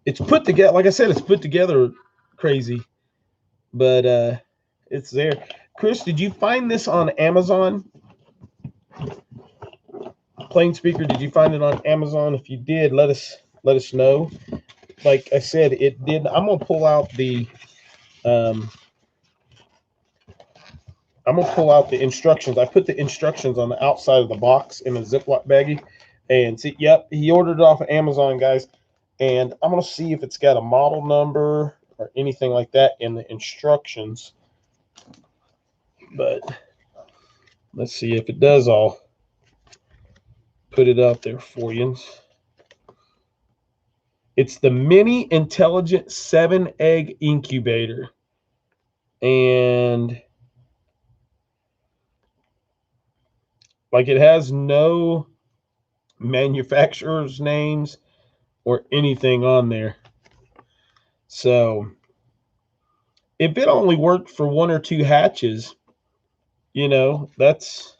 it's put together, like I said, it's put together crazy, but it's there. Chris, did you find this on Amazon? Plain Speaker, did you find it on Amazon? If you did, let us know. Like I said, it did. I'm gonna pull out the instructions. I put the instructions on the outside of the box in a Ziploc baggie, and see, yep, he ordered it off of Amazon, guys. And I'm gonna see if it's got a model number or anything like that in the instructions. But let's see if it does. All put it out there for you. It's the Mini Intelligent 7-Egg Incubator. And like it has no manufacturer's names or anything on there. So if it only worked for 1 or 2 hatches, that's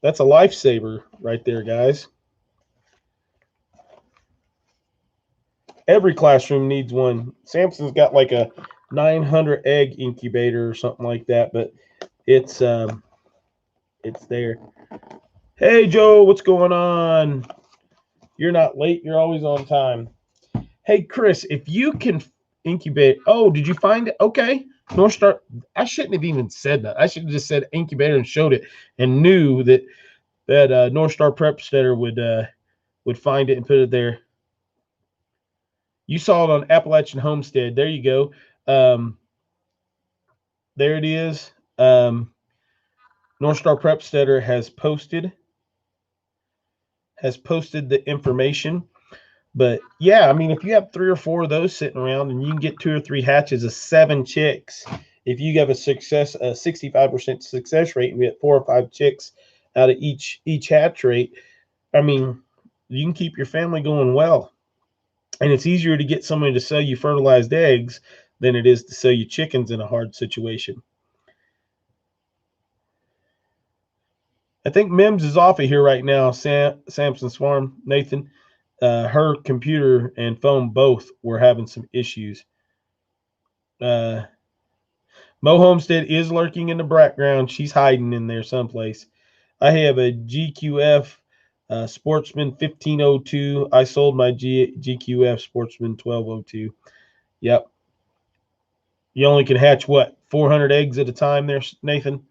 a lifesaver right there, guys. Every classroom needs one. Samson's got like a 900 egg incubator or something like that, but it's there. Hey Joe, what's going on? You're not late, you're always on time. Hey Chris, if you can incubate, did you find it? Okay. North Star, I shouldn't have even said that. I should have just said incubator and showed it and knew that North Star Prep Center would find it and put it there. You saw it on Appalachian Homestead. There you go. There it is. North Star Prep Center has posted the information. But yeah, I mean, if you have 3 or 4 of those sitting around and you can get 2 or 3 hatches of 7 chicks, if you have a 65% success rate and we get 4 or 5 chicks out of each hatch rate, I mean, you can keep your family going well. And it's easier to get somebody to sell you fertilized eggs than it is to sell you chickens in a hard situation. I think Mims is off of here right now, Samson's Farm, Nathan. Her computer and phone both were having some issues. Mo Homestead is lurking in the background. She's hiding in there someplace. I have a GQF Sportsman 1502. I sold my GQF Sportsman 1202. Yep. You only can hatch what? 400 eggs at a time there, Nathan?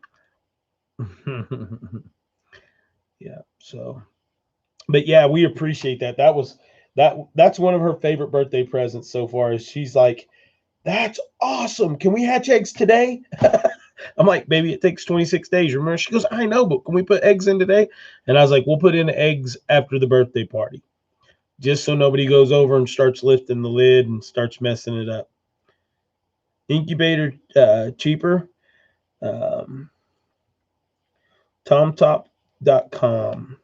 Yeah. So, but yeah, we appreciate that. That's one of her favorite birthday presents so far. Is she's like, that's awesome. Can we hatch eggs today? I'm like, baby, it takes 26 days. Remember? She goes, I know, but can we put eggs in today? And I was like, we'll put in eggs after the birthday party, just so nobody goes over and starts lifting the lid and starts messing it up. Incubator cheaper. TomTop.com.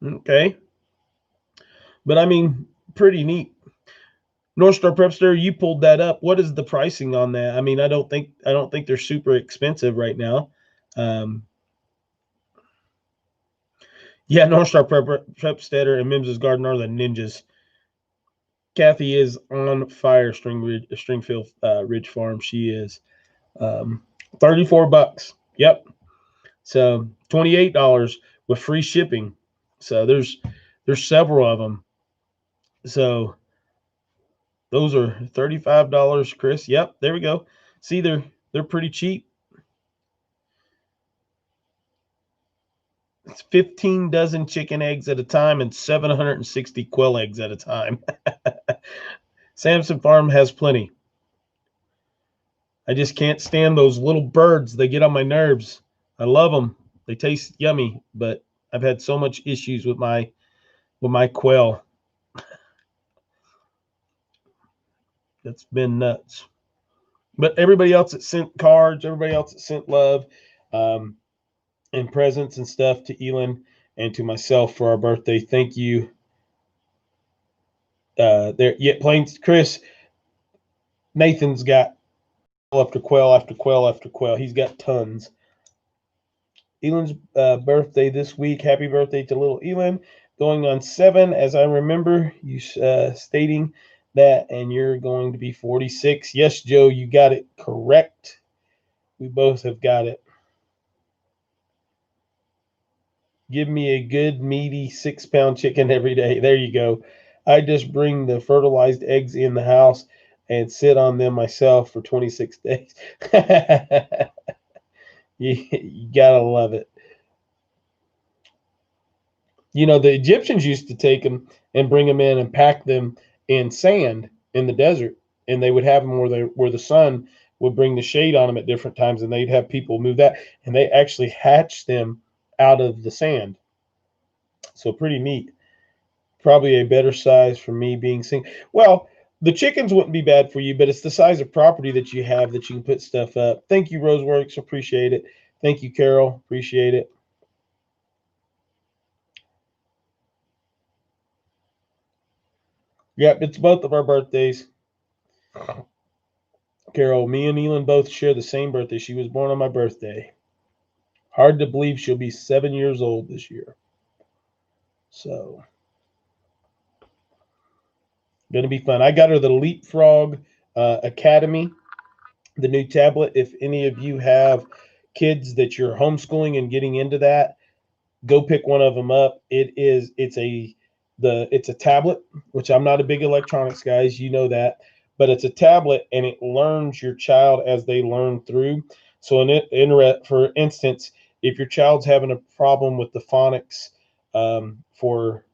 Okay. But I mean, pretty neat. North Star Prepster, you pulled that up. What is the pricing on that? I mean, I don't think they're super expensive right now. Yeah, North Star Prepstetter and Mims's Garden are the ninjas. Kathy is on fire, Stringfield Ridge Farm. She is. $34. Yep. So $28 with free shipping. So there's several of them. So those are $35, Chris. Yep, there we go. See, they're pretty cheap. It's 15 dozen chicken eggs at a time and 760 quail eggs at a time. Samson Farm has plenty. I just can't stand those little birds. They get on my nerves. I love them. They taste yummy, but I've had so much issues with my quail. That's been nuts. But everybody else that sent cards, everybody else that sent love, and presents and stuff to ELYN and to myself for our birthday. Thank you. There, yet Plains Chris, Nathan's got after quail after quail after quail. He's got tons. ELYN's birthday this week. Happy birthday to little ELYN. Going on 7, as I remember you stating that, and you're going to be 46. Yes, Joe, you got it correct. We both have got it. Give me a good meaty 6-pound chicken every day. There you go. I just bring the fertilized eggs in the house and sit on them myself for 26 days. You gotta love it. You know, the Egyptians used to take them and bring them in and pack them in sand in the desert, and they would have them where the sun would bring the shade on them at different times, and they'd have people move that, and they actually hatched them out of the sand. So pretty neat. Probably a better size for me being single. Well, The chickens wouldn't be bad for you, but it's the size of property that you have that you can put stuff up. Thank you, Roseworks. Appreciate it. Thank you, Carol. Appreciate it. Yep, it's both of our birthdays. Carol, me and ELYN both share the same birthday. She was born on my birthday. Hard to believe she'll be 7 years old this year. So, going to be fun. I got her the Leapfrog Academy, the new tablet. If any of you have kids that you're homeschooling and getting into that, go pick one of them up. It's a tablet, which I'm not a big electronics guys, you know that, but it's a tablet and it learns your child as they learn through. So for instance, if your child's having a problem with the phonics for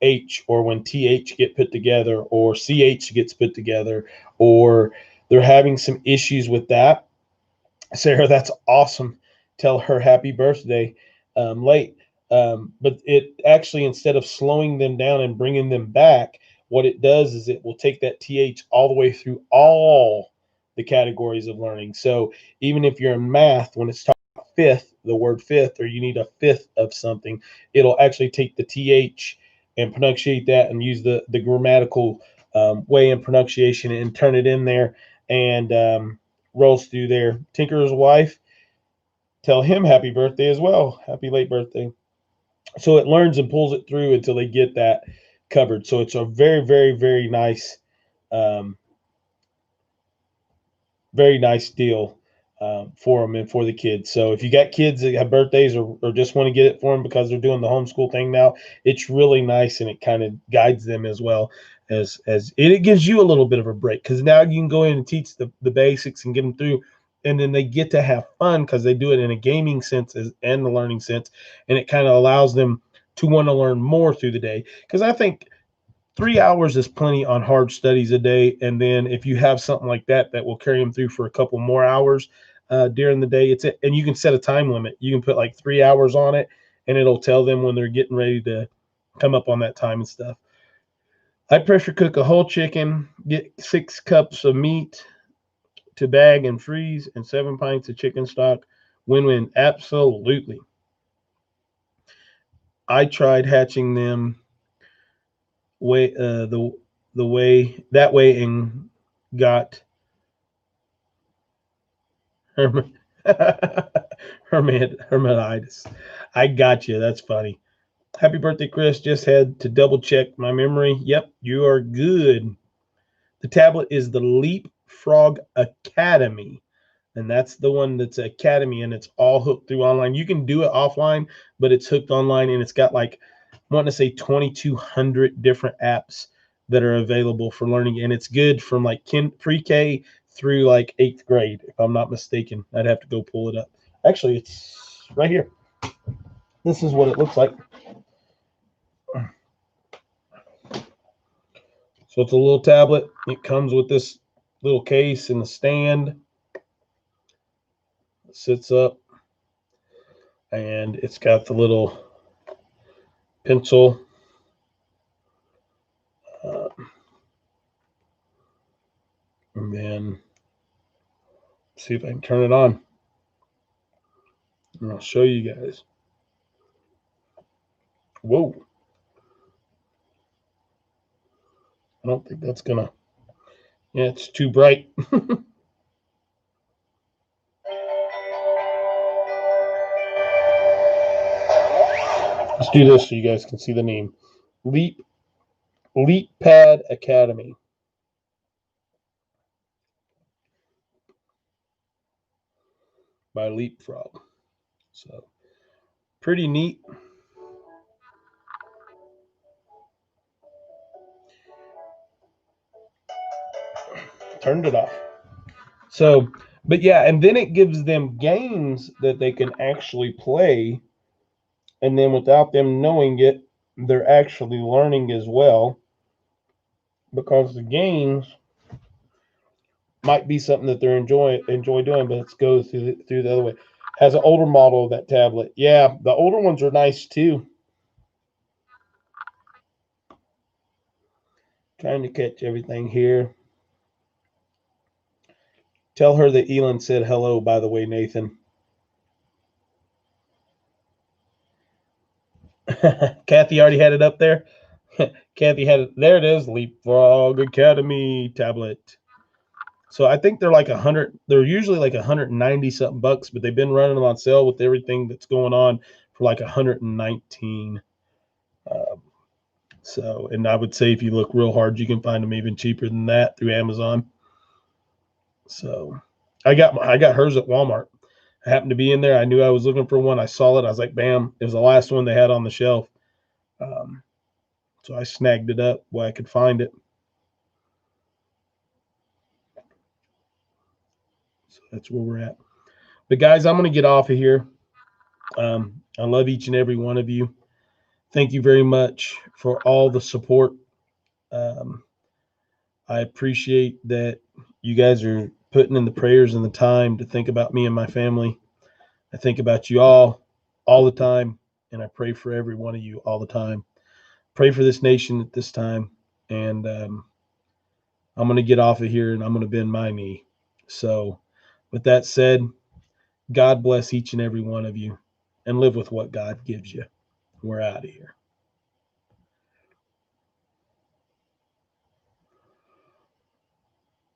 H, or when TH get put together, or CH gets put together, or they're having some issues with that, Sarah, that's awesome. Tell her happy birthday late. But it actually, instead of slowing them down and bringing them back, what it does is it will take that TH all the way through all the categories of learning. So even if you're in math, when it's talking about fifth, the word fifth, or you need a fifth of something, it'll actually take the TH and pronunciate that and use the grammatical way in pronunciation and turn it in there. And rolls through there. Tinker's wife, tell him happy birthday as well. Happy late birthday. So it learns and pulls it through until they get that covered. So it's a very, very, very nice deal for them and for the kids. So if you got kids that have birthdays, or just want to get it for them because they're doing the homeschool thing now, it's really nice, and it kind of guides them as well as it gives you a little bit of a break, because now you can go in and teach the basics and get them through, and then they get to have fun because they do it in a gaming sense and the learning sense, and it kind of allows them to want to learn more through the day. Because I think 3 hours is plenty on hard studies a day. And then if you have something like that will carry them through for a couple more hours during the day, and you can set a time limit. You can put like 3 hours on it, and it'll tell them when they're getting ready to come up on that time and stuff. I pressure cook a whole chicken, get 6 cups of meat to bag and freeze, and 7 pints of chicken stock. Win-win. Absolutely. I tried hatching them the way that way and got hermetitis. I got you. That's funny. Happy birthday, Chris. Just had to double check my memory. Yep, you are good. The tablet is the Leapfrog Academy, and that's the one that's Academy, and it's all hooked through online. You can do it offline, but it's hooked online, and it's got like, I want to say 2,200 different apps that are available for learning, and it's good from like pre-K through like 8th grade, if I'm not mistaken. I'd have to go pull it up. Actually, it's right here. This is what it looks like. So it's a little tablet. It comes with this little case and a stand. It sits up, and it's got the little pencil. And then see if I can turn it on. And I'll show you guys. Whoa. I don't think that's gonna. Yeah, it's too bright. Let's do this so you guys can see the name. LeapPad Academy. By Leapfrog. So pretty neat. Turned it off. So, but yeah, and then it gives them games that they can actually play, and then without them knowing it, they're actually learning as well, because the games might be something that they're enjoy doing, but it goes through the other way. Has an older model of that tablet. Yeah, the older ones are nice too. Trying to catch everything here. Tell her that ELYN said hello, by the way, Nathan. Kathy already had it up there. Kathy had it. There it is. Leapfrog Academy tablet. So I think they're like 100. They're usually like 190 something bucks, but they've been running them on sale with everything that's going on for like 119. So, and I would say if you look real hard, you can find them even cheaper than that through Amazon. So, I got hers at Walmart. I happened to be in there. I knew I was looking for one. I saw it. I was like, bam! It was the last one they had on the shelf. So I snagged it up where I could find it. So that's where we're at. But guys, I'm going to get off of here. I love each and every one of you. Thank you very much for all the support. I appreciate that you guys are putting in the prayers and the time to think about me and my family. I think about you all the time, and I pray for every one of you all the time. Pray for this nation at this time, and I'm going to get off of here and I'm going to bend my knee. So, with that said, God bless each and every one of you, and live with what God gives you. We're out of here.